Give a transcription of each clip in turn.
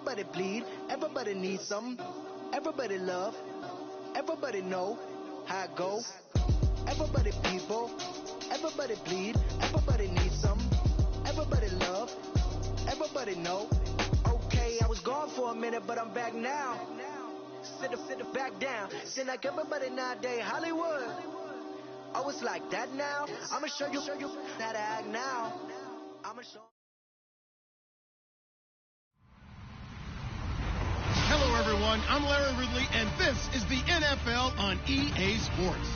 Everybody bleed, everybody needs some. Everybody love, everybody know how it go. Everybody people, everybody bleed, everybody needs some. Everybody love, everybody know. Okay, I was gone for a minute, but I'm back now. Sit back down. Seem like everybody nowadays Hollywood. Oh, it's like that now. I'ma show you how to act now. I'ma show. Hello, everyone. I'm Larry Ridley, and this is the NFL on EA Sports.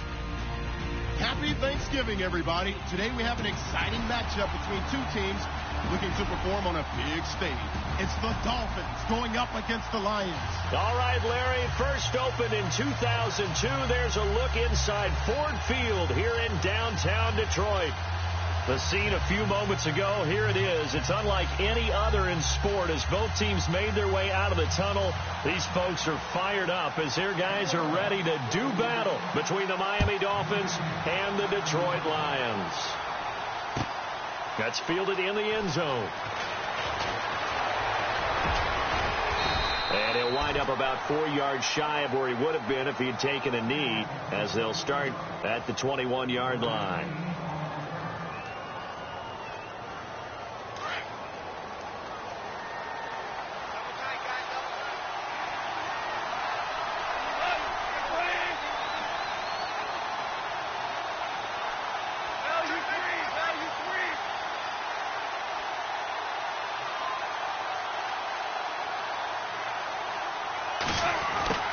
Happy Thanksgiving, everybody. Today we have an exciting matchup between two teams looking to perform on a big stage. It's the Dolphins going up against the Lions. All right, Larry, first opened in 2002. There's a look inside Ford Field here in downtown Detroit. The scene a few moments ago, here it is. It's unlike any other in sport as both teams made their way out of the tunnel. These folks are fired up as their guys are ready to do battle between the Miami Dolphins and the Detroit Lions. That's fielded in the end zone. And he'll wind up about 4 yards shy of where he would have been if he had taken a knee, as they'll start at the 21-yard line.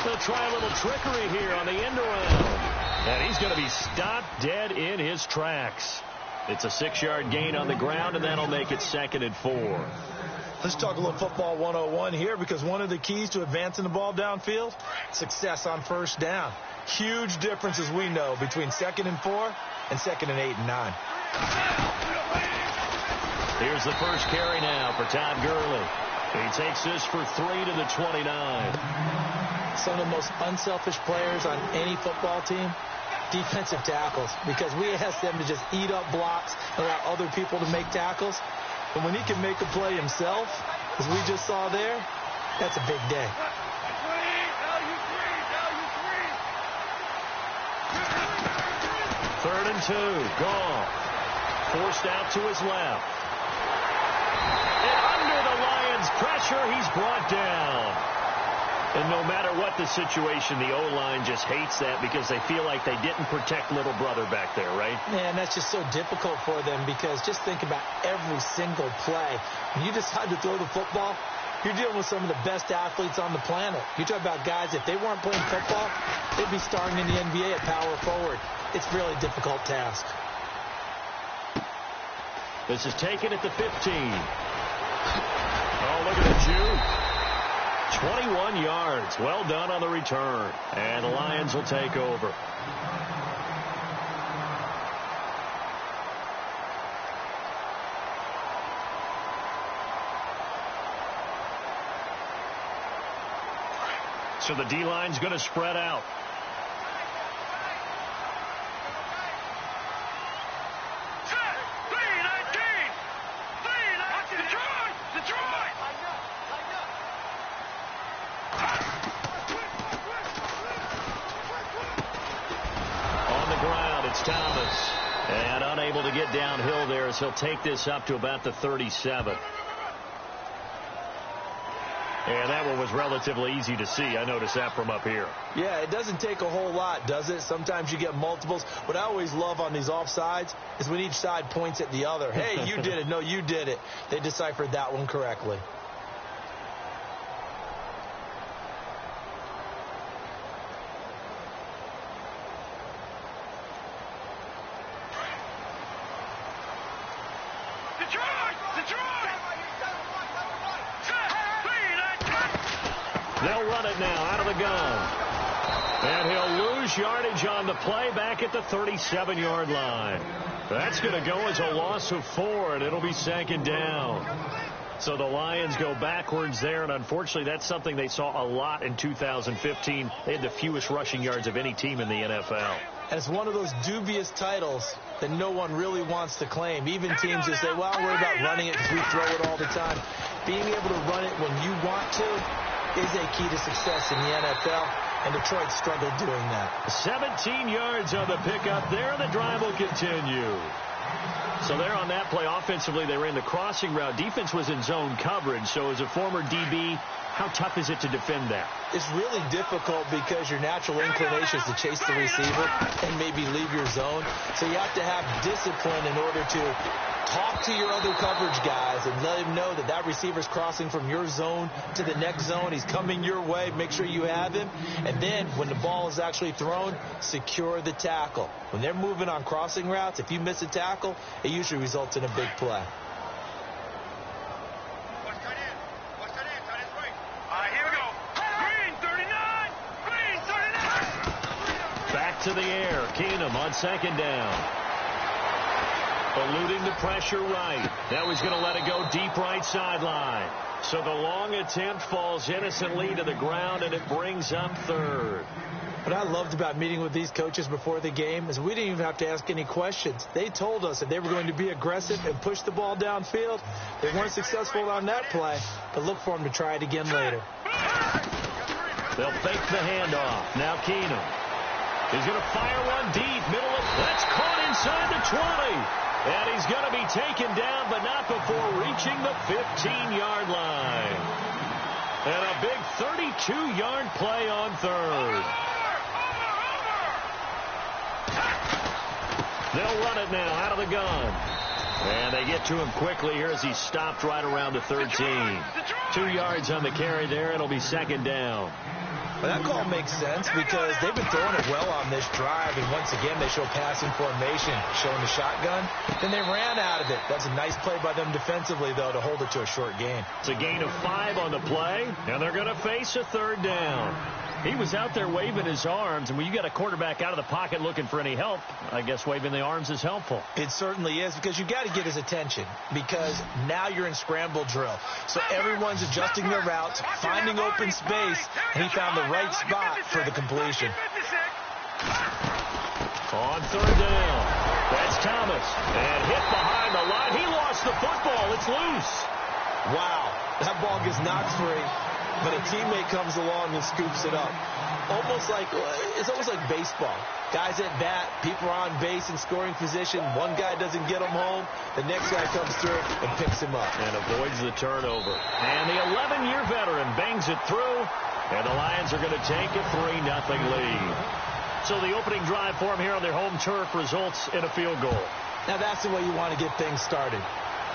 They'll try a little trickery here on the end around. And he's going to be stopped dead in his tracks. It's a 6-yard gain on the ground, and that'll make it 2nd and 4. Let's talk a little football 101 here, because one of the keys to advancing the ball downfield, success on first down. Huge difference, as we know, between 2nd and 4 and 2nd and 8 and 9. Here's the first carry now for Todd Gurley. He takes this for 3 to the 29. Some of the most unselfish players on any football team, defensive tackles, because we ask them to just eat up blocks, allow other people to make tackles. And when he can make a play himself, as we just saw there, that's a big day. Third and 2, Goff. Forced out to his left. And under the Lions' pressure, he's brought down. And no matter what the situation, the O-line just hates that because they feel like they didn't protect little brother back there, right? Man, that's just so difficult for them, because just think about every single play. When you decide to throw the football, you're dealing with some of the best athletes on the planet. You talk about guys, if they weren't playing football, they'd be starting in the NBA at power forward. It's a really difficult task. This is taken at the 15. Oh, look at the juke. 21 yards. Well done on the return. And the Lions will take over. So the D-line's going to spread out. Thomas, and unable to get downhill there as he'll take this up to about the 37. And that one was relatively easy to see. I noticed that from up here. Yeah, it doesn't take a whole lot, does it? Sometimes you get multiples. What I always love on these offsides is when each side points at the other. Hey, you did it. No, you did it. They deciphered that one correctly. They'll run it now out of the gun. And he'll lose yardage on the play back at the 37-yard line. That's going to go as a loss of 4, and it'll be 2nd down. So the Lions go backwards there, and unfortunately that's something they saw a lot in 2015. They had the fewest rushing yards of any team in the NFL. And it's one of those dubious titles that no one really wants to claim. Even teams that say, well, I'm worried about running it because we throw it all the time. Being able to run it when you want 2 is a key to success in the NFL, and Detroit struggled doing that. 17 yards on the pickup there. The drive will continue. So there on that play, offensively, they ran the crossing route. Defense was in zone coverage. So as a former DB, how tough is it to defend that? It's really difficult because your natural inclination is to chase the receiver and maybe leave your zone. So you have to have discipline in order to talk to your other coverage guys and let him know that that receiver's crossing from your zone to the next zone. He's coming your way. Make sure you have him. And then when the ball is actually thrown, secure the tackle. When they're moving on crossing routes, if you miss a tackle, it usually results in a big play. Back to the air. Keenum on second down. Eluding the pressure right. Now he's going to let it go deep right sideline. So the long attempt falls innocently to the ground, and it brings up third. What I loved about meeting with these coaches before the game is we didn't even have to ask any questions. They told us that they were going to be aggressive and push the ball downfield. They weren't successful on that play, but look for them to try it again later. They'll fake the handoff. Now Keenum. He's going to fire one deep. Middle of, that's caught inside the 20. And he's going to be taken down, but not before reaching the 15-yard line. And a big 32-yard play on third. They'll run it now out of the gun. And they get to him quickly here as he stopped right around the 13. 2 yards on the carry there. It'll be second down. Well, that call makes sense because they've been throwing it well on this drive, and once again they show passing formation, showing the shotgun. Then they ran out of it. That's a nice play by them defensively, though, to hold it to a short gain. It's a gain of 5 on the play, and they're going to face a third down. He was out there waving his arms, and when you got a quarterback out of the pocket looking for any help, I guess waving the arms is helpful. It certainly is, because you got to get his attention, because now you're in scramble drill. So everyone's adjusting their routes, finding open space, and he found the right spot for the completion. On third down, that's Thomas, and hit behind the line. He lost the football. It's loose. Wow, that ball gets knocked free. But a teammate comes along and scoops it up. It's almost like baseball. Guys at bat, people are on base in scoring position. One guy doesn't get him home. The next guy comes through and picks him up. And avoids the turnover. And the 11-year veteran bangs it through. And the Lions are going to take a 3-0 lead. So the opening drive for them here on their home turf results in a field goal. Now that's the way you want to get things started.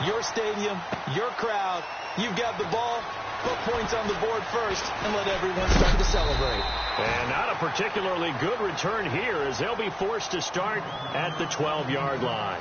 Your stadium, your crowd, you've got the ball. Put points on the board first and let everyone start to celebrate. And not a particularly good return here as they'll be forced to start at the 12-yard line.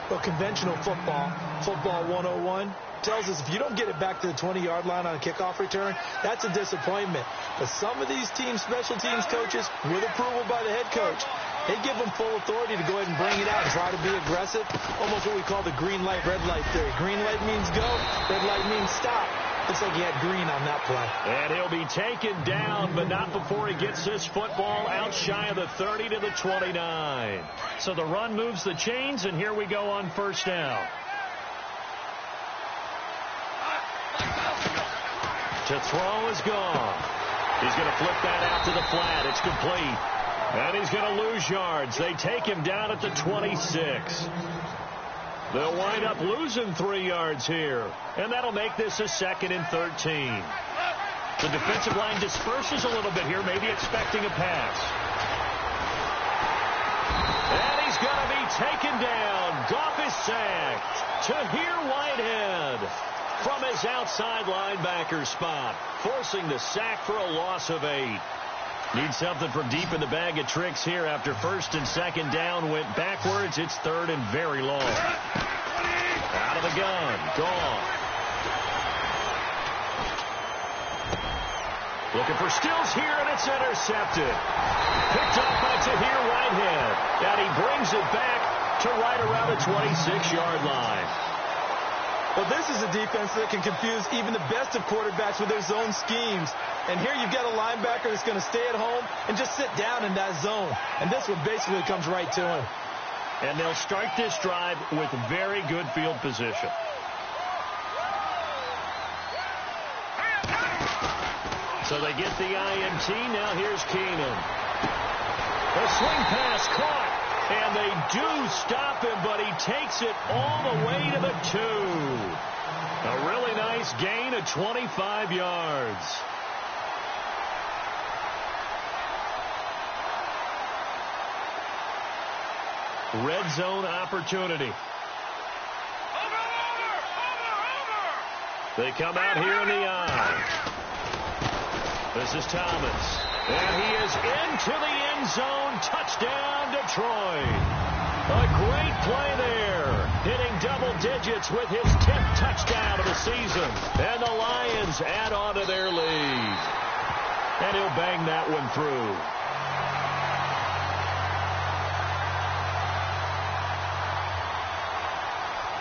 Well, conventional football 101, tells us if you don't get it back to the 20-yard line on a kickoff return, that's a disappointment. But some of these teams, special teams coaches, with approval by the head coach, they give them full authority to go ahead and bring it out and try to be aggressive, almost what we call the green light, red light theory. Green light means go, red light means stop. Looks like he had green on that play. And he'll be taken down, but not before he gets this football out shy of the 30 to the 29. So the run moves the chains, and here we go on first down. To throw is gone. He's going to flip that out to the flat. It's complete. And he's going to lose yards. They take him down at the 26. They'll wind up losing 3 yards here. And that'll make this a 2nd and 13. The defensive line disperses a little bit here, maybe expecting a pass. And he's going to be taken down. Goff is sacked. Tahir Whitehead from his outside linebacker spot, forcing the sack for a loss of 8. Need something from deep in the bag of tricks here after 1st and 2nd down went backwards. It's 3rd and very long. Out of the gun. Gone. Looking for Stills here, and it's intercepted. Picked up by Tahir Whitehead. And he brings it back to right around the 26-yard line. Well, this is a defense that can confuse even the best of quarterbacks with their zone schemes. And here you've got a linebacker that's going to stay at home and just sit down in that zone. And this one basically comes right to him. And they'll start this drive with very good field position. So they get the INT. Now here's Keenan. The swing pass caught. And they do stop him, but he takes it all the way to the 2. A really nice gain of 25 yards. Red zone opportunity. They come out here in the eye. This is Thomas. And he is into the end zone. Touchdown, Detroit. A great play there. Hitting double digits with his 10th touchdown of the season. And the Lions add on to their lead. And he'll bang that one through.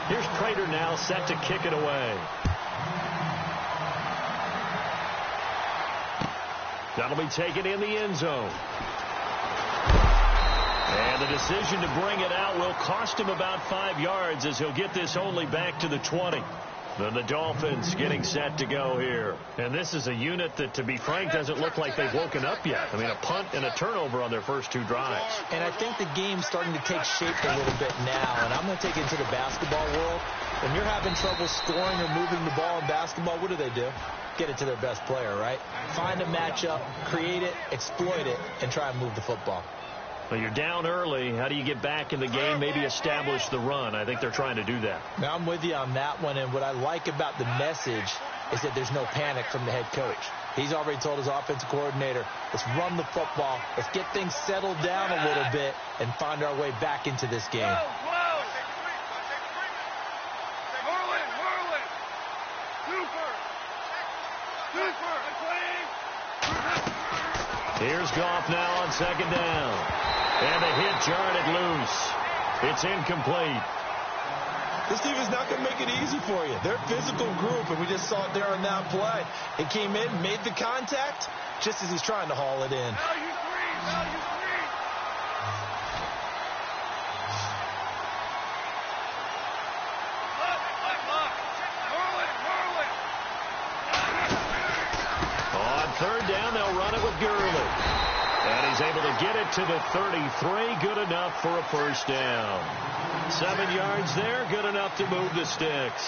Here's Prater now set to kick it away. That'll be taken in the end zone. And the decision to bring it out will cost him about 5 yards as he'll get this only back to the 20. Then the Dolphins getting set to go here. And this is a unit that, to be frank, doesn't look like they've woken up yet. I mean, a punt and a turnover on their first 2 drives. And I think the game's starting to take shape a little bit now. And I'm going to take it into the basketball world. When you're having trouble scoring or moving the ball in basketball, what do? Get it to their best player, right? Find a matchup, create it, exploit it, and try and move the football. Well, you're down early. How do you get back in the game, maybe establish the run? I think they're trying to do that. Now, I'm with you on that one, and what I like about the message is that there's no panic from the head coach. He's already told his offensive coordinator, let's run the football, let's get things settled down a little bit, and find our way back into this game. Here's Goff now on second down. And the hit jarred it loose. It's incomplete. This defense not going to make it easy for you. They're a physical group, and we just saw it there on that play. It came in, made the contact, just as he's trying to haul it in. Third down, they'll run it with Gurley. And he's able to get it to the 33. Good enough for a first down. 7 yards there, good enough to move the sticks.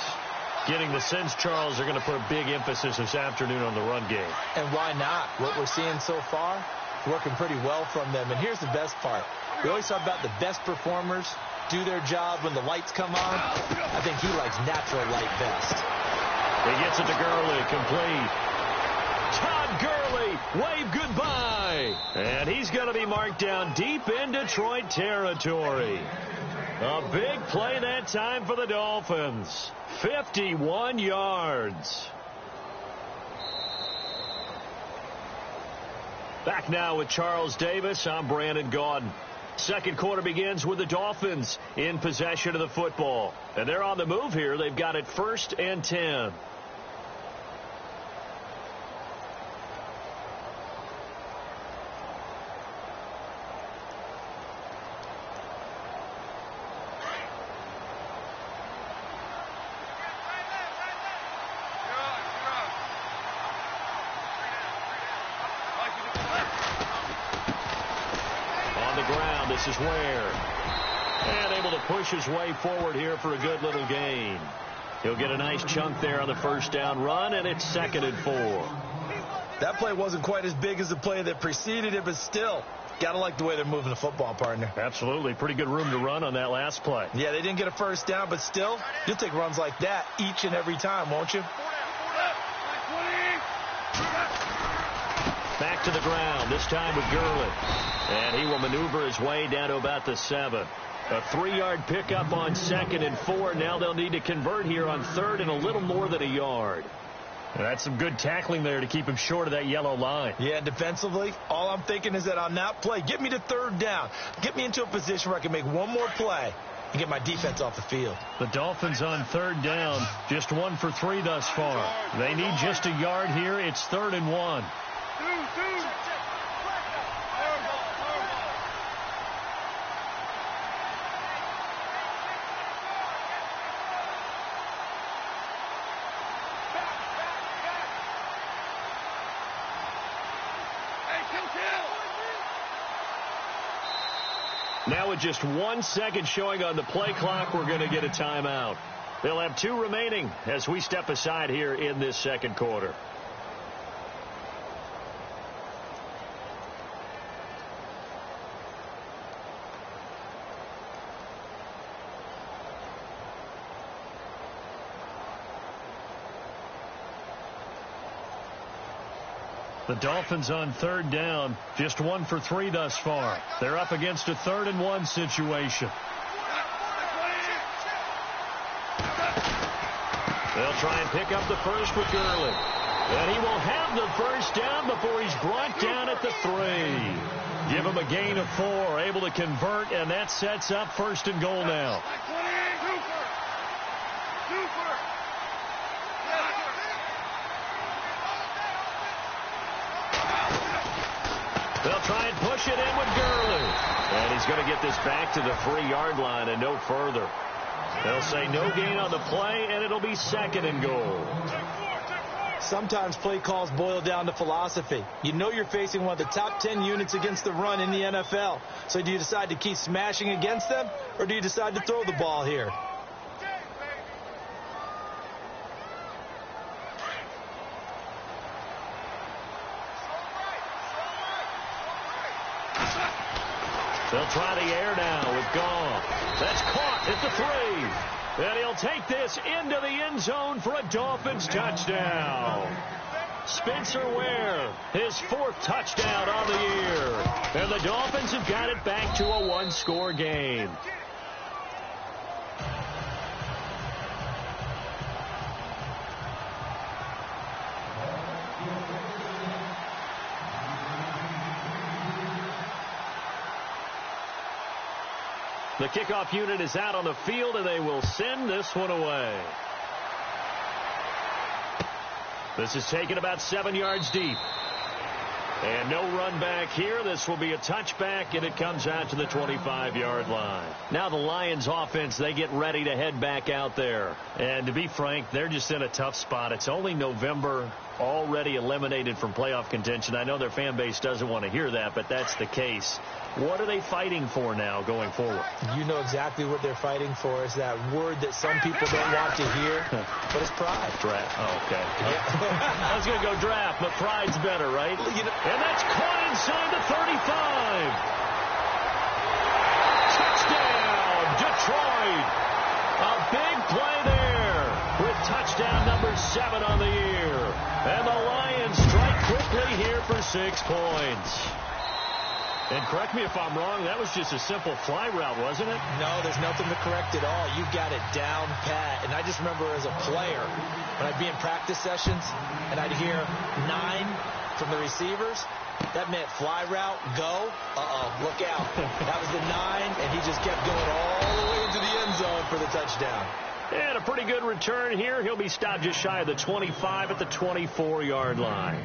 Getting the sense, Charles, they're going to put a big emphasis this afternoon on the run game. And why not? What we're seeing so far, working pretty well from them. And here's the best part. We always talk about the best performers do their job when the lights come on. I think he likes natural light best. He gets it to Gurley, complete. Todd Gurley, wave goodbye. And he's going to be marked down deep in Detroit territory. A big play that time for the Dolphins. 51 yards. Back now with Charles Davis. I'm Brandon Gaudin. Second quarter begins with the Dolphins in possession of the football. And they're on the move here. They've got it 1st and 10. This is Ware. And able to push his way forward here for a good little gain. He'll get a nice chunk there on the first down run, and it's 2nd and 4. That play wasn't quite as big as the play that preceded it, but still, got to like the way they're moving the football, partner. Absolutely. Pretty good room to run on that last play. Yeah, they didn't get a first down, but still, you'll take runs like that each and every time, won't you? Back to the ground, this time with Gurley. And he will maneuver his way down to about the 7. A 3-yard pickup on 2nd and 4. Now they'll need to convert here on 3rd and a little more than a yard. That's some good tackling there to keep him short of that yellow line. Yeah, defensively, all I'm thinking is that on that play, get me to 3rd down. Get me into a position where I can make one more play and get my defense off the field. The Dolphins on 3rd down, just 1 for 3 thus far. They need just a yard here. It's 3rd and 1. Now with just 1 second showing on the play clock, we're going to get a timeout. They'll have 2 remaining as we step aside here in this second quarter. The Dolphins on 3rd down, just 1 for 3 thus far. They're up against a 3rd and 1 situation. They'll try and pick up the first with Gurley. And he will have the first down before he's brought down at the 3. Give him a gain of 4, able to convert, and that sets up 1st and goal now. They'll try and push it in with Gurley. And he's going to get this back to the 3-yard line and no further. They'll say no gain on the play, and it'll be 2nd and goal. Sometimes play calls boil down to philosophy. You know you're facing one of the top 10 units against the run in the NFL. So do you decide to keep smashing against them, or do you decide to throw the ball here? They'll try the air now with Goff. That's caught at the 3. And he'll take this into the end zone for a Dolphins touchdown. Spencer Ware, his 4th touchdown on the year. And the Dolphins have got it back to a 1-score game. The kickoff unit is out on the field, and they will send this one away. This is taken about 7 yards deep. And no run back here. This will be a touchback, and it comes out to the 25-yard line. Now the Lions offense, they get ready to head back out there. And to be frank, they're just in a tough spot. It's only November, already eliminated from playoff contention. I know their fan base doesn't want to hear that, but that's the case. What are they fighting for now going forward? You know exactly what they're fighting for. Is that word that some people don't want to hear, but it's pride. Draft. Oh, okay. I was going to go draft, but pride's better, right? And that's caught inside the 35. Touchdown, Detroit. A big play there with touchdown number 7 on the year. And the Lions strike quickly here for 6 points. And correct me if I'm wrong, that was just a simple fly route, wasn't it? No, there's nothing to correct at all. You got it down pat. And I just remember as a player, when I'd be in practice sessions, and I'd hear 9 from the receivers, that meant fly route, go, look out. That was the 9, and he just kept going all the way into the end zone for the touchdown. And a pretty good return here. He'll be stopped just shy of the 25 at the 24-yard line.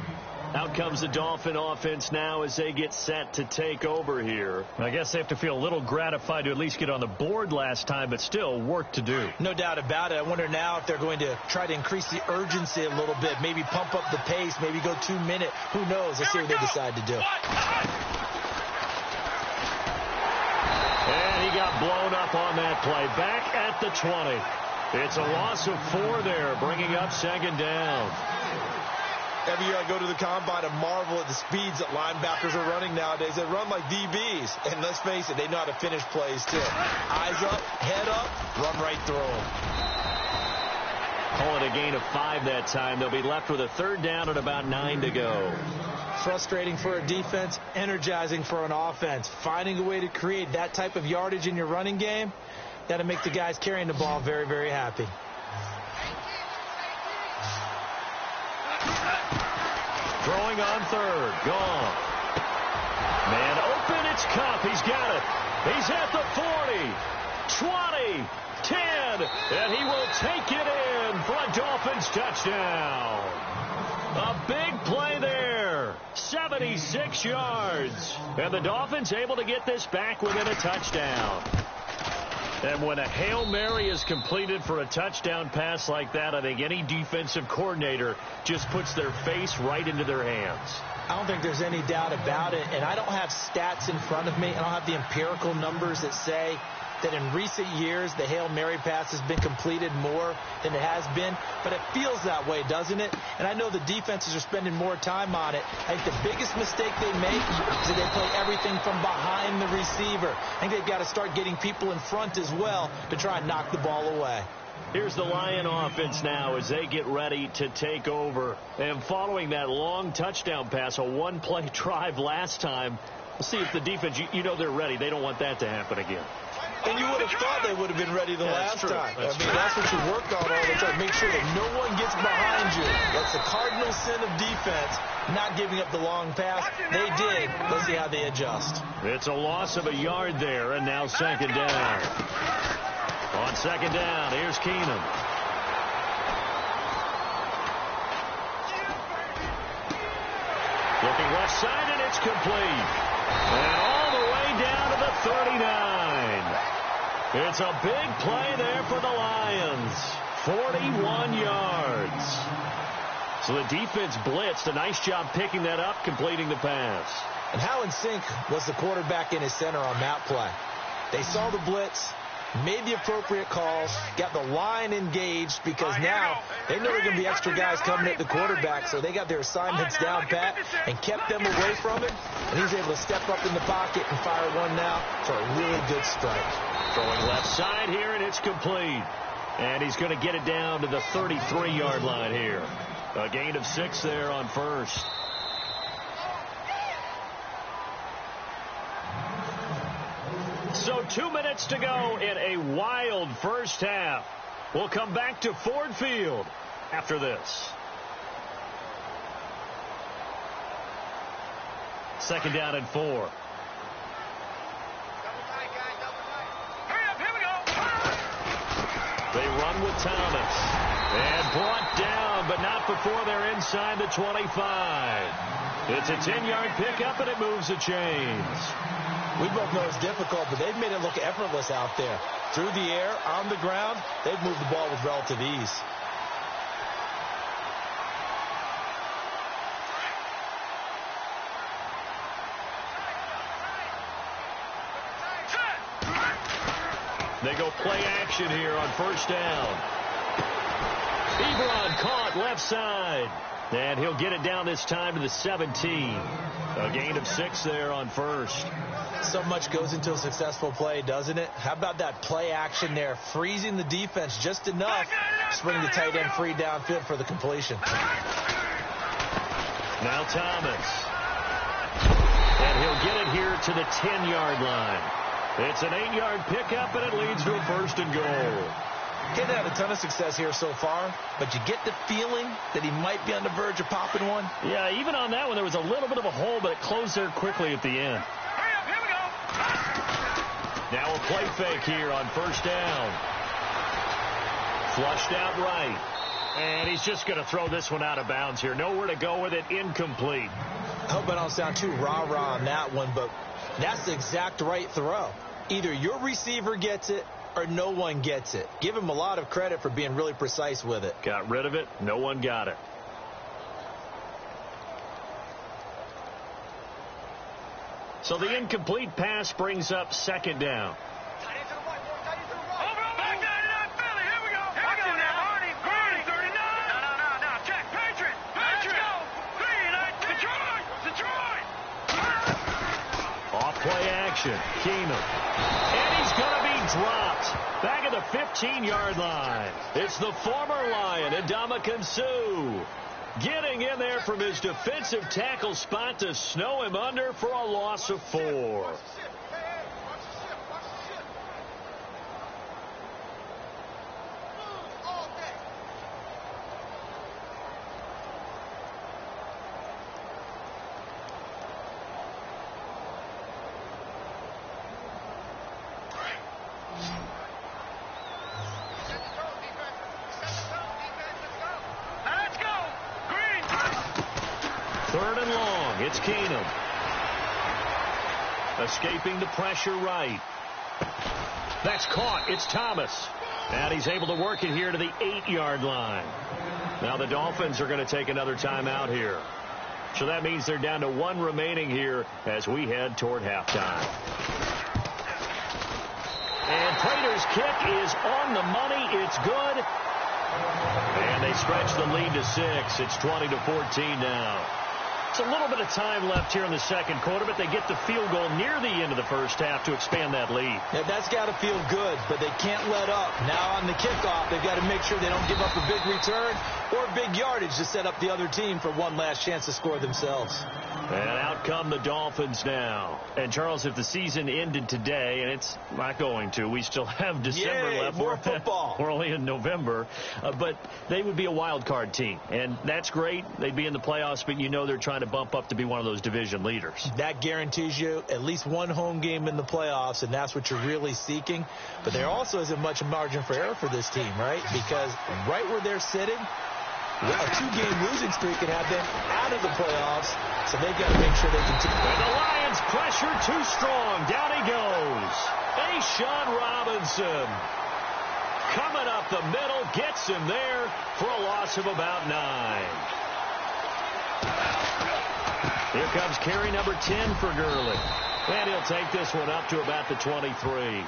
Out comes the Dolphin offense now as they get set to take over here. I guess they have to feel a little gratified to at least get on the board last time, but still work to do. No doubt about it. I wonder now if they're going to try to increase the urgency a little bit, maybe pump up the pace, maybe go 2-minute. Who knows? Let's see what they decide to do. And he got blown up on that play. Back at the 20. It's a loss of 4 there, bringing up 2nd down. Every year I go to the combine and marvel at the speeds that linebackers are running nowadays. They run like DBs. And let's face it, they know how to finish plays too. Eyes up, head up, run right through them. Call it a gain of 5 that time. They'll be left with a 3rd down and about 9 to go. Frustrating for a defense, energizing for an offense. Finding a way to create that type of yardage in your running game, that'll make the guys carrying the ball very, very happy. Throwing on 3rd. Gone. Man open. It's Cup. He's got it. He's at the 40, 20, 10, and he will take it in for a Dolphins touchdown. A big play there. 76 yards. And the Dolphins able to get this back within a touchdown. And when a Hail Mary is completed for a touchdown pass like that, I think any defensive coordinator just puts their face right into their hands. I don't think there's any doubt about it, and I don't have stats in front of me. I don't have the empirical numbers that say that in recent years the Hail Mary pass has been completed more than it has been, but it feels that way, doesn't it? And I know the defenses are spending more time on it. I think the biggest mistake they make is that they play everything from behind the receiver. I think they've got to start getting people in front as well to try and knock the ball away. Here's the Lion offense now as they get ready to take over. And following that long touchdown pass, a one-play drive last time, we'll see if the defense, you know they're ready. They don't want that to happen again. And you would have thought they would have been ready the last time. That's what you worked on all the time. Make sure that no one gets behind you. That's the cardinal sin of defense, not giving up the long pass. They did. Let's see how they adjust. It's a loss of a yard there, and now second down. On second down, here's Keenum. Looking left side, and it's complete. And all the way down to the 39. It's a big play there for the Lions. 41 yards. So the defense blitzed. A nice job picking that up, completing the pass. And how in sync was the quarterback in his center on that play? They saw the blitz, made the appropriate calls, got the line engaged, because now they know there are going to be extra guys coming at the quarterback, so they got their assignments down pat and kept them away from him, and he's able to step up in the pocket and fire one now for a really good strike. Throwing left side here, and it's complete. And he's going to get it down to the 33-yard line here. A gain of 6 there on first. So 2 minutes to go in a wild first half. We'll come back to Ford Field after this. Second down and 4. They run with Thomas. And brought down, but not before they're inside the 25. It's a 10-yard pickup, and it moves the chains. We both know it's difficult, but they've made it look effortless out there. Through the air, on the ground, they've moved the ball with relative ease. They go play action here on first down. Ebron caught left side. And he'll get it down this time to the 17. A gain of 6 there on first. So much goes into a successful play, doesn't it? How about that play action there, freezing the defense just enough to bring the tight end free downfield for the completion. Now Thomas. And he'll get it here to the 10-yard line. It's an 8-yard pickup, and it leads to a first and goal. He hasn't had a ton of success here so far, but you get the feeling that he might be on the verge of popping one. Yeah, even on that one, there was a little bit of a hole, but it closed there quickly at the end. Hurry up, here we go. Now a play fake here on first down. Flushed out right. And he's just going to throw this one out of bounds here. Nowhere to go with it, incomplete. I hope I don't sound too rah-rah on that one, but that's the exact right throw. Either your receiver gets it or no one gets it. Give him a lot of credit for being really precise with it. Got rid of it. No one got it. So the incomplete pass brings up second down. Play action. Keenum. And he's going to be dropped back at the 15-yard line. It's the former Lion, Ndamukong Suh, getting in there from his defensive tackle spot to snow him under for a loss of 4. Third and long. It's Keenum. Escaping the pressure right. That's caught. It's Thomas. And he's able to work it here to the 8-yard line. Now the Dolphins are going to take another timeout here. So that means they're down to 1 remaining here as we head toward halftime. And Prater's kick is on the money. It's good. And they stretch the lead to 6. It's 20-14 now. It's a little bit of time left here in the second quarter, but they get the field goal near the end of the first half to expand that lead. Yeah, that's got to feel good, but they can't let up. Now on the kickoff, they've got to make sure they don't give up a big return or big yardage to set up the other team for one last chance to score themselves. And out come the Dolphins now. And, Charles, if the season ended today, and it's not going to, we still have December left. More football. We're only in November. But they would be a wild card team. And that's great. They'd be in the playoffs, but you know they're trying to bump up to be one of those division leaders. That guarantees you at least one home game in the playoffs, and that's what you're really seeking. But there also isn't much margin for error for this team, right? Because right where they're sitting, a 2-game losing streak can have them out of the playoffs, so they've got to make sure they continue. And the Lions pressure too strong. Down he goes. Sean Robinson coming up the middle, gets him there for a loss of about 9. Here comes carry number 10 for Gurley. And he'll take this one up to about the 23.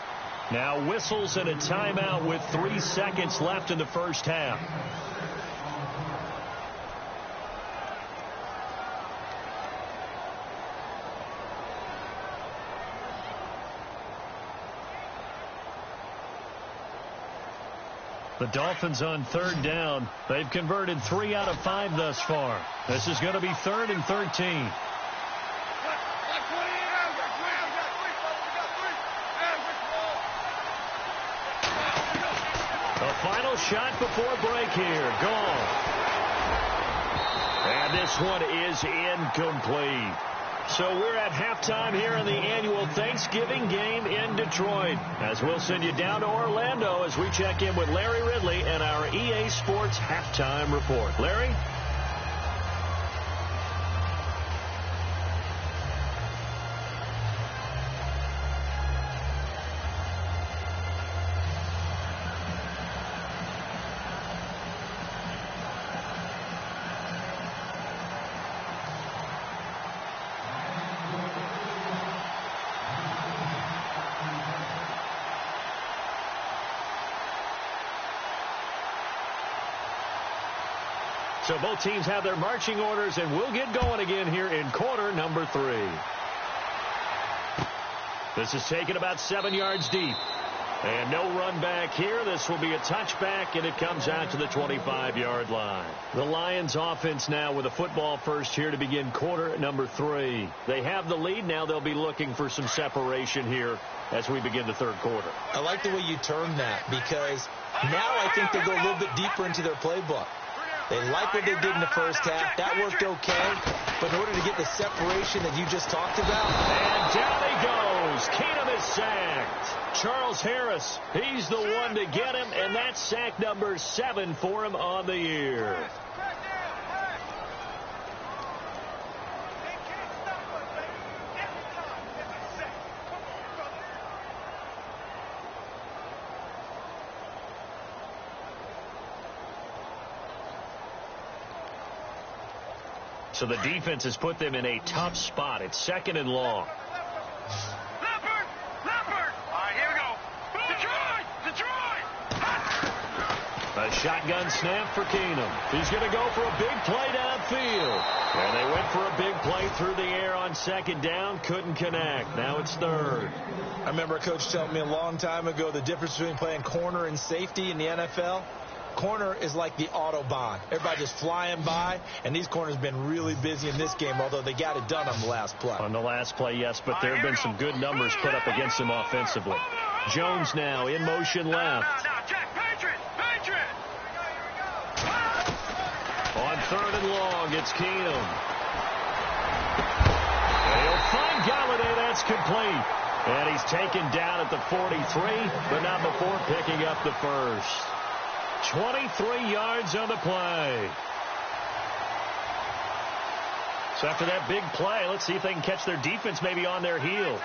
Now whistles and a timeout with 3 seconds left in the first half. The Dolphins on 3rd down. They've converted 3 out of 5 thus far. This is going to be 3rd and 13. The final shot before break here. Gone. And this one is incomplete. So we're at halftime here in the annual Thanksgiving game in Detroit. As we'll send you down to Orlando as we check in with Larry Ridley and our EA Sports halftime report. Larry? So both teams have their marching orders, and we'll get going again here in quarter number 3. This is taken about 7 yards deep. And no run back here. This will be a touchback, and it comes out to the 25-yard line. The Lions offense now with a football first here to begin quarter number 3. They have the lead. Now they'll be looking for some separation here as we begin the third quarter. I like the way you term that, because now I think they go a little bit deeper into their playbook. They like what they did in the first half. That worked okay. But in order to get the separation that you just talked about. And down he goes. Keenum is sacked. Charles Harris, he's the one to get him. And that's sack number 7 for him on the year. So the defense has put them in a tough spot. It's 2nd and long. Leopard! All right, here we go. Detroit! A shotgun snap for Keenum. He's going to go for a big play downfield. And they went for a big play through the air on 2nd down. Couldn't connect. Now it's 3rd. I remember a coach telling me a long time ago the difference between playing corner and safety in the NFL. Corner is like the Autobahn. Everybody just flying by, and these corners have been really busy in this game, although they got it done on the last play. On the last play, yes, but there have been some good numbers put up against them offensively. Jones now in motion left. Now, Jack, Patriot! On 3rd and long, it's Keenum. And he'll find Galladay. That's complete. And he's taken down at the 43, but not before picking up the first. 23 yards on the play. So after that big play, let's see if they can catch their defense maybe on their heels.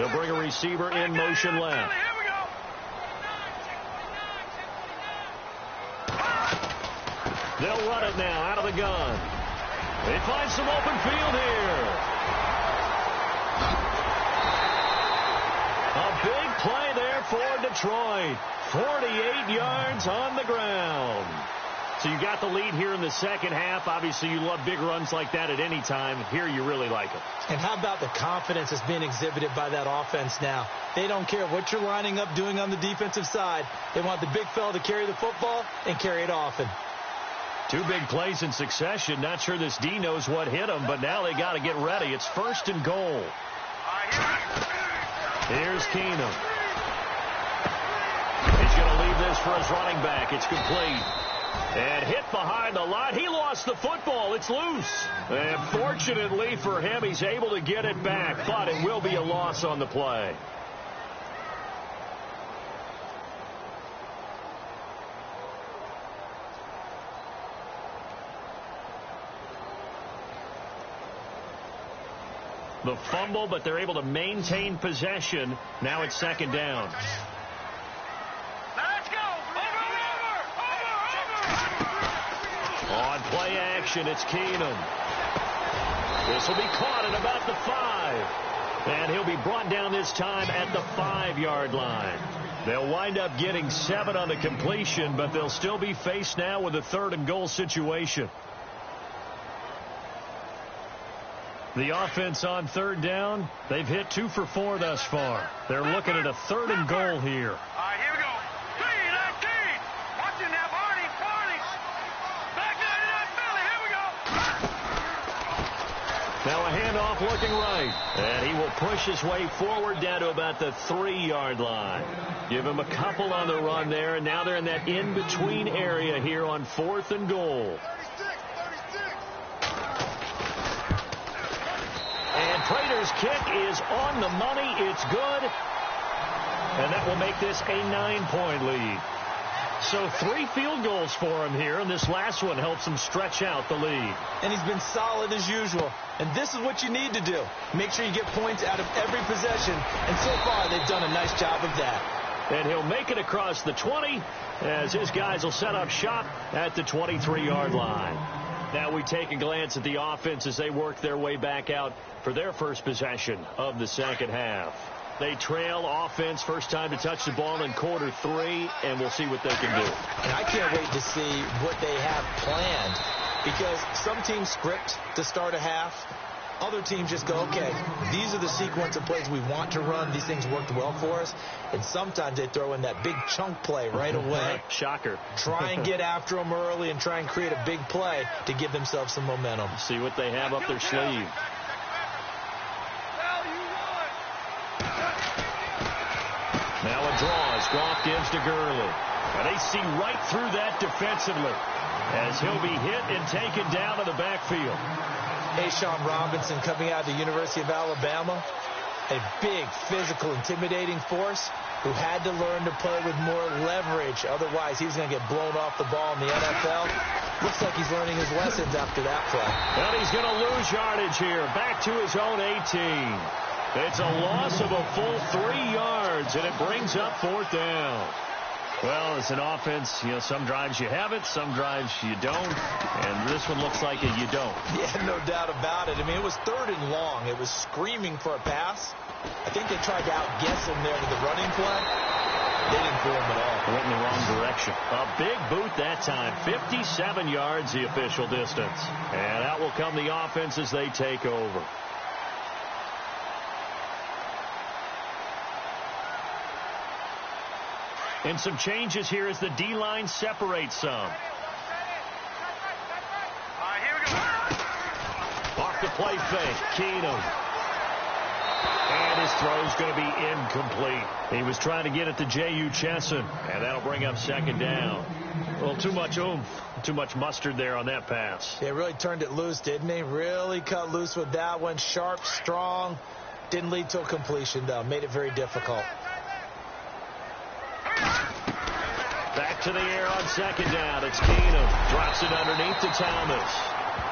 They'll bring a receiver in motion left. Here we go. They'll run it now out of the gun. They find some open field here. A big play there for Detroit. 48 yards on the ground. So you got the lead here in the second half. Obviously, you love big runs like that at any time. Here, you really like it. And how about the confidence that's being exhibited by that offense now? They don't care what you're lining up doing on the defensive side. They want the big fella to carry the football and carry it often. Two big plays in succession. Not sure this D knows what hit them, but now they got to get ready. It's 1st and goal. Here's Keenum. He's going to leave this for his running back. It's complete. And hit behind the line. He lost the football. It's loose. And fortunately for him, he's able to get it back, but it will be a loss on the play. The fumble, but they're able to maintain possession. Now it's 2nd down. Let's go. Over. On play action, it's Keenum. This will be caught at about the 5. And he'll be brought down this time at the 5-yard line. They'll wind up getting 7 on the completion, but they'll still be faced now with a 3rd and goal situation. The offense on 3rd down, they've hit 2 for 4 thus far. They're looking at a 3rd and goal here. All right, here we go. 3-19. Watch it now, Barney. Back 99 Philly. Here we go. Now a handoff looking right. And he will push his way forward down to about the 3-yard line. Give him a couple on the run there, and now they're in that in-between area here on 4th and goal. And Prater's kick is on the money. It's good. And that will make this a 9-point lead. So 3 field goals for him here, and this last one helps him stretch out the lead. And he's been solid as usual. And this is what you need to do. Make sure you get points out of every possession. And so far, they've done a nice job of that. And he'll make it across the 20 as his guys will set up shop at the 23-yard line. Now we take a glance at the offense as they work their way back out for their first possession of the second half. They trail offense, first time to touch the ball in quarter 3, and we'll see what they can do. And I can't wait to see what they have planned, because some teams script to start a half. Other teams just go, okay, these are the sequence of plays we want to run. These things worked well for us. And sometimes they throw in that big chunk play right away. Shocker. Try and get after them early and try and create a big play to give themselves some momentum. See what they have up their sleeve. Now a draw as Goff gives to Gurley. And they see right through that defensively as he'll be hit and taken down to the backfield. Sean Robinson coming out of the University of Alabama, a big, physical, intimidating force who had to learn to play with more leverage. Otherwise, he was going to get blown off the ball in the NFL. Looks like he's learning his lessons after that play. And he's going to lose yardage here, back to his own 18. It's a loss of a full 3 yards, and it brings up 4th down. Well, as an offense, some drives you have it, some drives you don't, and this one looks like you don't. Yeah, no doubt about it. I mean, it was 3rd and long. It was screaming for a pass. I think they tried to outguess him there with the running play. They didn't fool him at all. Went in the wrong direction. A big boot that time. 57 yards, the official distance. And out will come the offense as they take over. And some changes here as the D-line separates some. All right, here we go. Off the play fake, Keenum. And his throw's going to be incomplete. He was trying to get it to J.U. Chesson, and that'll bring up 2nd down. Well, too much oomph, too much mustard there on that pass. Yeah, really turned it loose, didn't he? Really cut loose with that one. Sharp, strong. Didn't lead to a completion, though. Made it very difficult. Back to the air on 2nd down. It's Keenum. Drops it underneath to Thomas.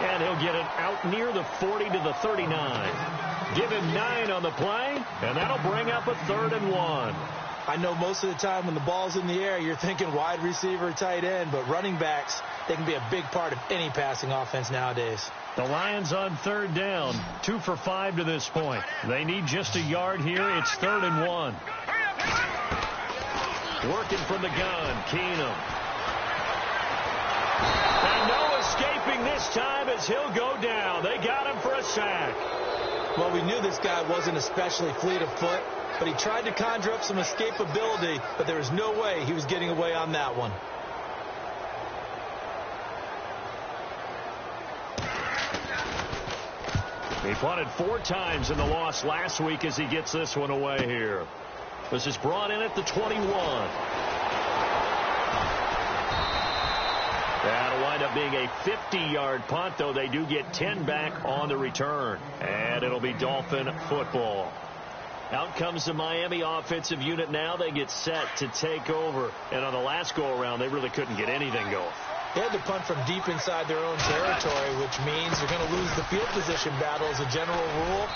And he'll get it out near the 40 to the 39. Give him 9 on the play, and that'll bring up a 3rd and 1. I know most of the time when the ball's in the air, you're thinking wide receiver, tight end, but running backs, they can be a big part of any passing offense nowadays. The Lions on 3rd down, 2 for 5 to this point. They need just a yard here. It's 3rd and 1. Working from the gun, Keenum. And no escaping this time as he'll go down. They got him for a sack. Well, we knew this guy wasn't especially fleet of foot, but he tried to conjure up some escapability, but there was no way he was getting away on that one. He punted 4 times in the loss last week as he gets this one away here. This is brought in at the 21. That'll wind up being a 50-yard punt, though they do get 10 back on the return. And it'll be Dolphin football. Out comes the Miami offensive unit now. They get set to take over. And on the last go-around, they really couldn't get anything going. They had to punt from deep inside their own territory, which means they're going to lose the field position battle as a general rule.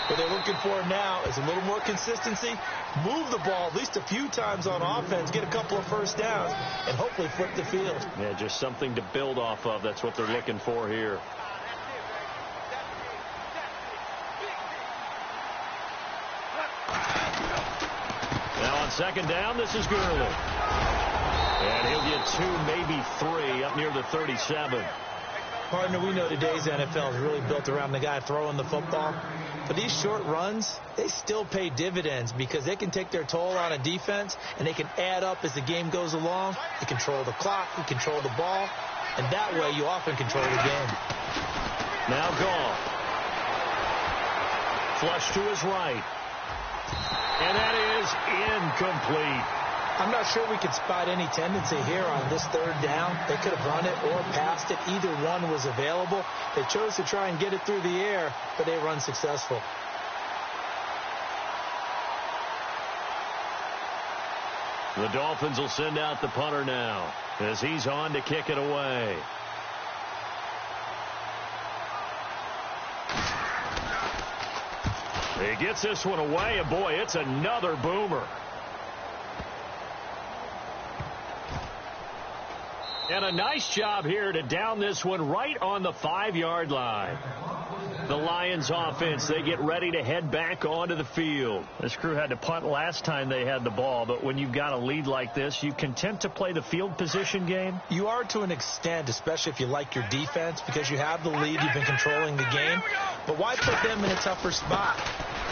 What they're looking for now is a little more consistency, move the ball at least a few times on offense, get a couple of first downs, and hopefully flip the field. Yeah, just something to build off of. That's what they're looking for here. Now on 2nd down, this is Gurley. And he'll get 2, maybe 3 up near the 37. Partner, we know today's NFL is really built around the guy throwing the football. But these short runs, they still pay dividends because they can take their toll on a defense and they can add up as the game goes along. You control the clock, you control the ball, and that way you often control the game. Now Goff. Flush to his right. And that is incomplete. I'm not sure we could spot any tendency here on this 3rd down. They could have run it or passed it. Either one was available. They chose to try and get it through the air, but they were unsuccessful. The Dolphins will send out the punter now as he's on to kick it away. He gets this one away, and boy, it's another boomer. And a nice job here to down this one right on the 5-yard line. The Lions offense, they get ready to head back onto the field. This crew had to punt last time they had the ball, but when you've got a lead like this, you content to play the field position game? You are to an extent, especially if you like your defense, because you have the lead, you've been controlling the game. But why put them in a tougher spot?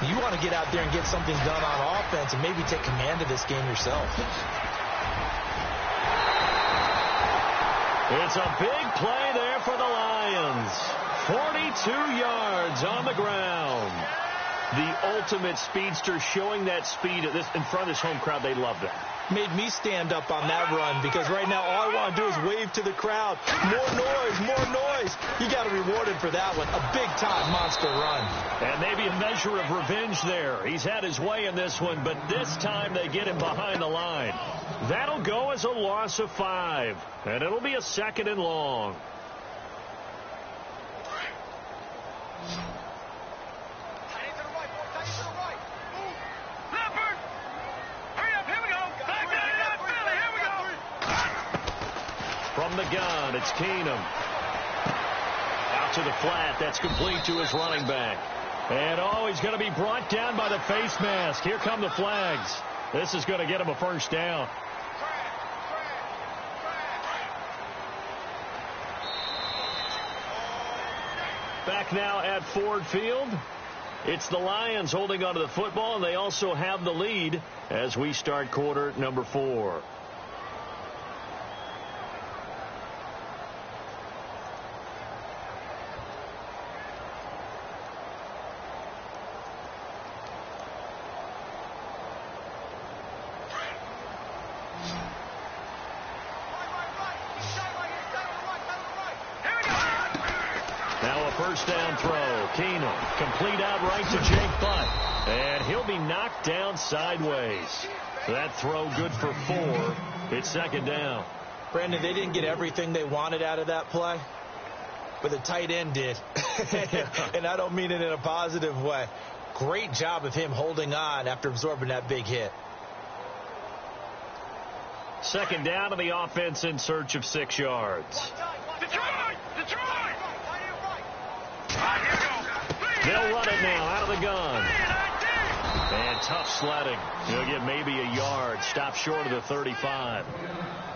You want to get out there and get something done on offense and maybe take command of this game yourself. It's a big play there for the Lions. 42 yards on the ground. The ultimate speedster, showing that speed at this in front of this home crowd. They love that. Made me stand up on that run because right now all I want to do is wave to the crowd. More noise, more noise. You got to be rewarded for that one. A big-time monster run. And maybe a measure of revenge there. He's had his way in this one, but this time they get him behind the line. That'll go as a loss of 5, and it'll be a 2nd and long. From the gun, it's Keenum. Out to the flat. That's complete to his running back. And, oh, he's going to be brought down by the face mask. Here come the flags. This is going to get him a first down. Back now at Ford Field. It's the Lions holding onto the football, and they also have the lead as we start quarter number 4. First down throw. Keenum complete out right to Jake Butt. And he'll be knocked down sideways. That throw good for 4. It's 2nd down. Brandon, they didn't get everything they wanted out of that play. but the tight end did. And I don't mean it in a positive way. Great job of him holding on after absorbing that big hit. Second down to the offense in search of 6 yards. Detroit! Detroit! They'll run it now out of the gun. And tough sledding. He'll get maybe a yard. Stop short of the 35.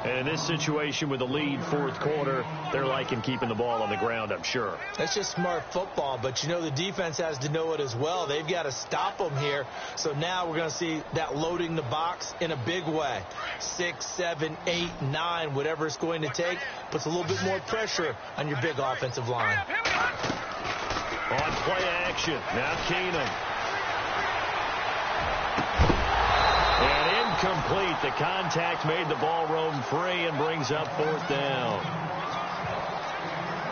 And in this situation with the lead, fourth quarter, they're liking keeping the ball on the ground, I'm sure. That's just smart football, but you know the defense has to know it as well. They've got to stop them here. So now we're going to see that loading the box in a big way. 6, 7, 8, 9, whatever it's going to take, puts a little bit more pressure on your big offensive line. On play action, now Keenum. And incomplete. The contact made the ball roam free and brings up fourth down.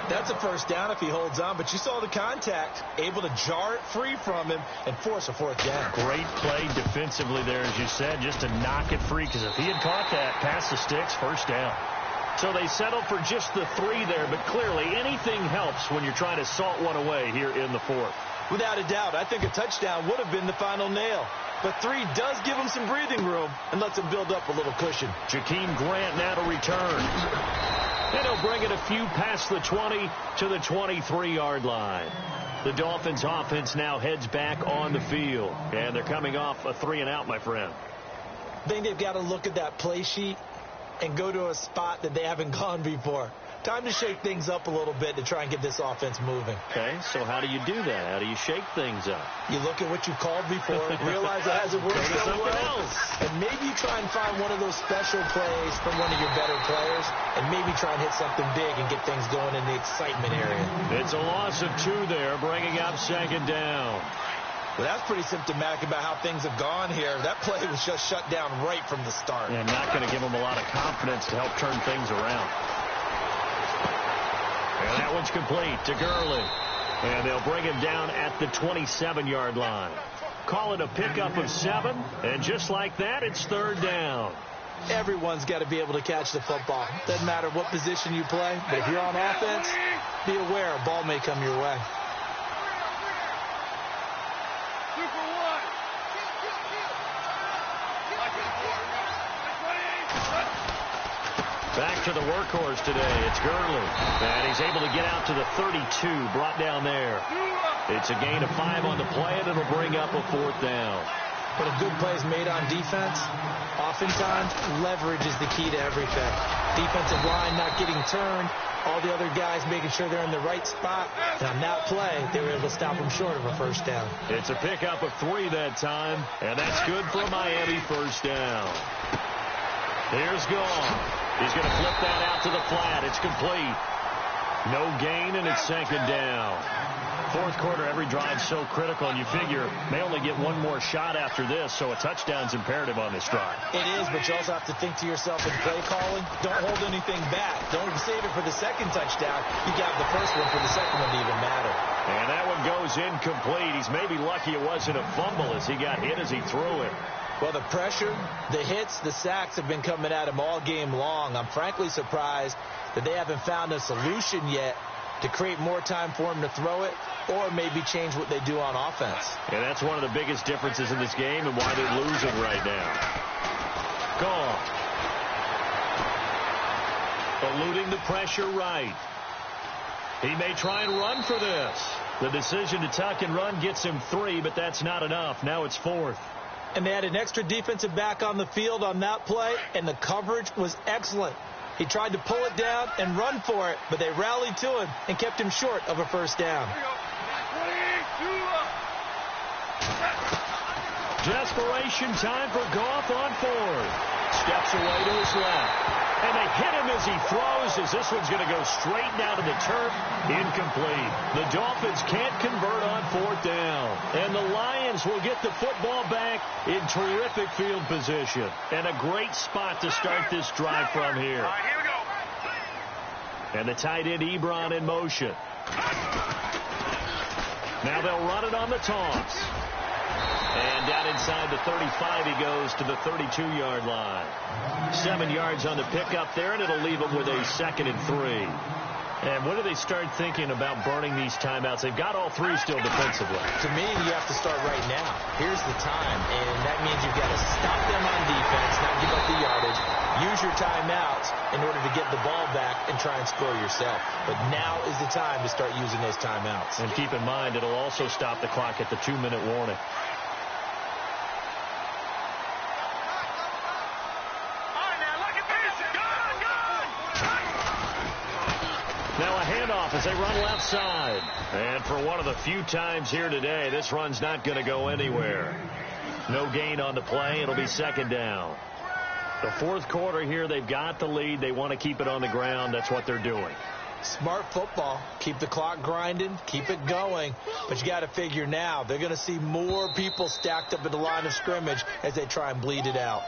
That's a first down if he holds on, but you saw the contact, able to jar it free from him and force a fourth down. Great play defensively there, as you said, just to knock it free, because if he had caught that, past the sticks, first down. So they settled for just the 3 there, but clearly anything helps when you're trying to salt one away here in the fourth. Without a doubt, I think a touchdown would have been the final nail. But 3 does give him some breathing room and lets him build up a little cushion. Jakeem Grant now to return. And he'll bring it a few past the 20 to the 23-yard line. The Dolphins offense now heads back on the field. And they're coming off a 3-and-out, my friend. I think they've got to look at that play sheet and go to a spot that they haven't gone before. Time to shake things up a little bit to try and get this offense moving. Okay, so how do you do that? How do you shake things up? You look at what you called before, realize it hasn't worked so well, and maybe you try and find one of those special plays from one of your better players, and maybe try and hit something big and get things going in the excitement area. It's a loss of 2 there, bringing up second down. Well, that's pretty symptomatic about how things have gone here. That play was just shut down right from the start. And not going to give them a lot of confidence to help turn things around. And that one's complete to Gurley. And they'll bring him down at the 27-yard line. Call it a pickup of 7. And just like that, it's third down. Everyone's got to be able to catch the football. Doesn't matter what position you play. But if you're on offense, be aware a ball may come your way. Back to the workhorse today. It's Gurley. And he's able to get out to the 32, brought down there. It's a gain of 5 on the play, and it'll bring up a fourth down. But a good play is made on defense. Oftentimes, leverage is the key to everything. Defensive line not getting turned. All the other guys making sure they're in the right spot. And on that play, they were able to stop him short of a first down. It's a pickup of 3 that time, and that's good for Miami, first down. Here's Goff. He's going to flip that out to the flat. It's complete. No gain, and it's second down. Fourth quarter, every drive so critical, and you figure may only get one more shot after this, so a touchdown's imperative on this drive. It is, but you also have to think to yourself in play calling, don't hold anything back. Don't save it for the second touchdown. You got the first one for the second one to even matter. And that one goes incomplete. He's maybe lucky it wasn't a fumble as he got hit as he threw it. Well, the pressure, the hits, the sacks have been coming at him all game long. I'm frankly surprised that they haven't found a solution yet to create more time for him to throw it or maybe change what they do on offense. And that's one of the biggest differences in this game and why they're losing right now. Goff. Eluding the pressure right. He may try and run for this. The decision to tuck and run gets him 3, but that's not enough. Now it's 4th. And they had an extra defensive back on the field on that play, and the coverage was excellent. He tried to pull it down and run for it, but they rallied to him and kept him short of a first down. Desperation time for Goff on 4th. Steps away to his left. And they hit him as he throws, as this one's going to go straight down to the turf. Incomplete. The Dolphins can't convert on 4th down. And the Lions will get the football back in terrific field position. And a great spot to start this drive from here. Here we go. And the tight end Ebron in motion. Now they'll run it on the toss. And down inside the 35 he goes to the 32-yard line. 7 yards on the pickup there, and it'll leave him with a 2nd and 3. And when do they start thinking about burning these timeouts? They've got all three still defensively. To me, you have to start right now. Here's the time, and that means you've got to stop them on defense, not give up the yardage. Use your timeouts in order to get the ball back and try and score yourself. But now is the time to start using those timeouts. And keep in mind, it'll also stop the clock at the 2-minute warning. Now a handoff as they run left side. And for one of the few times here today, this run's not going to go anywhere. No gain on the play. It'll be second down. The fourth quarter here, they've got the lead. They want to keep it on the ground. That's what they're doing. Smart football. Keep the clock grinding. Keep it going. But you got to figure now, they're going to see more people stacked up at the line of scrimmage as they try and bleed it out.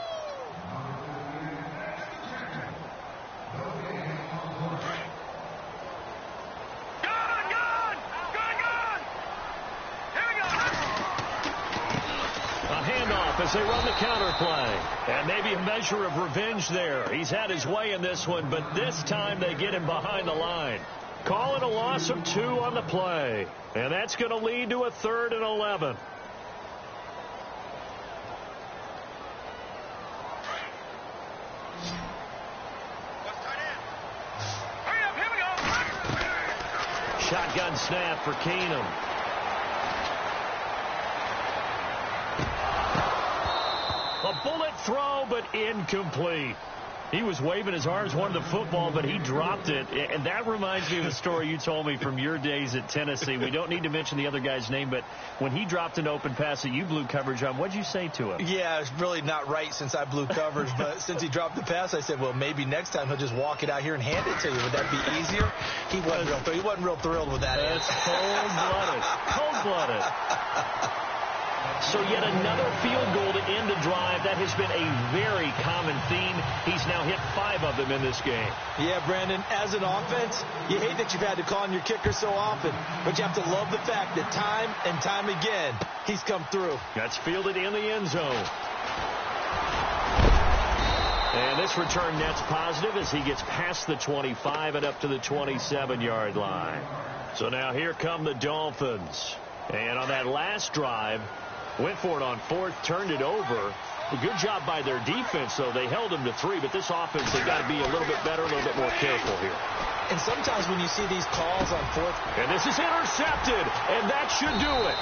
As they run the counter play. And maybe a measure of revenge there. He's had his way in this one, but this time they get him behind the line. Call it a loss of 2 on the play. And that's going to lead to a 3rd and 11. Shotgun snap for Keenum. A bullet throw, but incomplete. He was waving his arms, wanted the football, but he dropped it. And that reminds me of a story you told me from your days at Tennessee. We don't need to mention the other guy's name, but when he dropped an open pass that you blew coverage on, what'd you say to him? Yeah, it's really not right since I blew coverage, but since he dropped the pass, I said, well, maybe next time he'll just walk it out here and hand it to you. Would that be easier? He wasn't real thrilled with that. That's cold-blooded. Cold-blooded. So yet another field goal to end a drive. That has been a very common theme. He's now hit 5 of them in this game. Yeah, Brandon, as an offense, you hate that you've had to call on your kicker so often, but you have to love the fact that time and time again, he's come through. That's fielded in the end zone. And this return net's positive as he gets past the 25 and up to the 27-yard line. So now here come the Dolphins. And on that last drive, went for it on 4th, turned it over. A good job by their defense, though. They held them to 3, but this offense, they've got to be a little bit better, a little bit more careful here. And sometimes when you see these calls on 4th. And this is intercepted, and that should do it.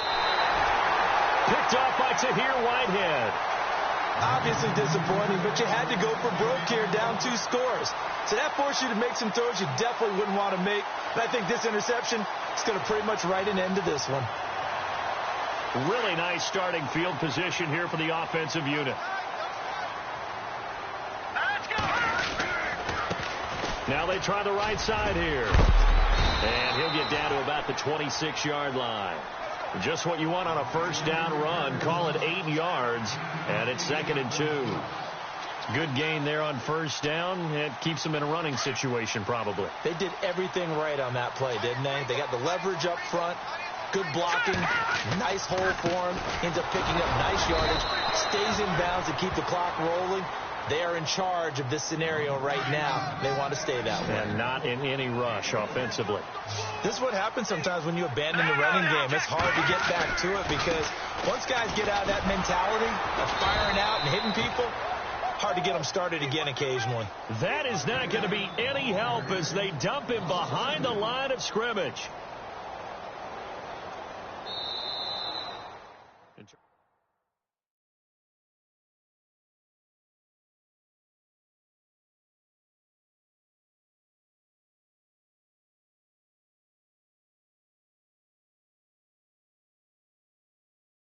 Picked off by Tahir Whitehead. Obviously disappointing, but you had to go for broke here, down 2 scores. So that forced you to make some throws you definitely wouldn't want to make. And I think this interception is going to pretty much write an end to this one. Really nice starting field position here for the offensive unit. Now they try the right side here. And he'll get down to about the 26-yard line. Just what you want on a first down run. Call it 8 yards. And it's 2nd and 2. Good gain there on first down. It keeps them in a running situation probably. They did everything right on that play, didn't they? They got the leverage up front. Good blocking, nice hole for him, ends up picking up nice yardage, stays in bounds to keep the clock rolling. They are in charge of this scenario right now. They want to stay that way. And not in any rush offensively. This is what happens sometimes when you abandon the running game. It's hard to get back to it because once guys get out of that mentality of firing out and hitting people, hard to get them started again occasionally. That is not going to be any help as they dump him behind the line of scrimmage.